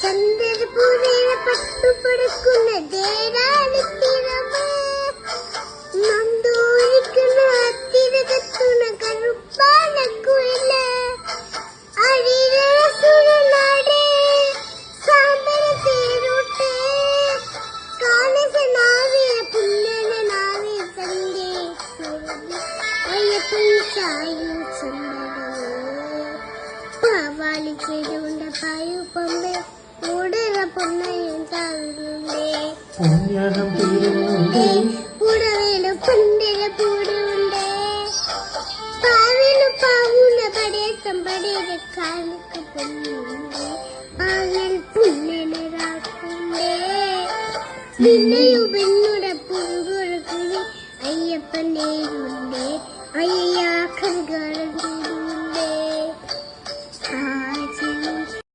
ചന്ദ്രപൂരേന പട്ടുപടുക്കുന്ന ദേരാളിത്തിരവ് നന്ദൂരിക്കുന്ന തിരകത്തുന്ന കറുപ്പാന കുയില് അരിരസുരനാട് സാമ്പര തേരോട്ട് കാലസനാവിയ പുന്നന നാവിയ തന്റെ അയ്യപ്പൻ ചായും ചന്ദനമോ പാവാലി ചെയ്തുകൊണ്ട പായു പമ്പ് ഉടല പൊന്നയും താവിലുണ്ടേ ഉടവേല പണ്ടര പൂടുണ്ടേ പാവിന് പാവുന്ന പടേസം പടേര കാലൊക്കെ പൊന്നുണ്ടേ പാവൽ പുന്നനരാക്കുണ്ടേ നിന്നെയും പെണ്ണുടെ പുറുകുറക്കുഴി അയ്യപ്പൻ നേരുണ്ടേ അയ്യ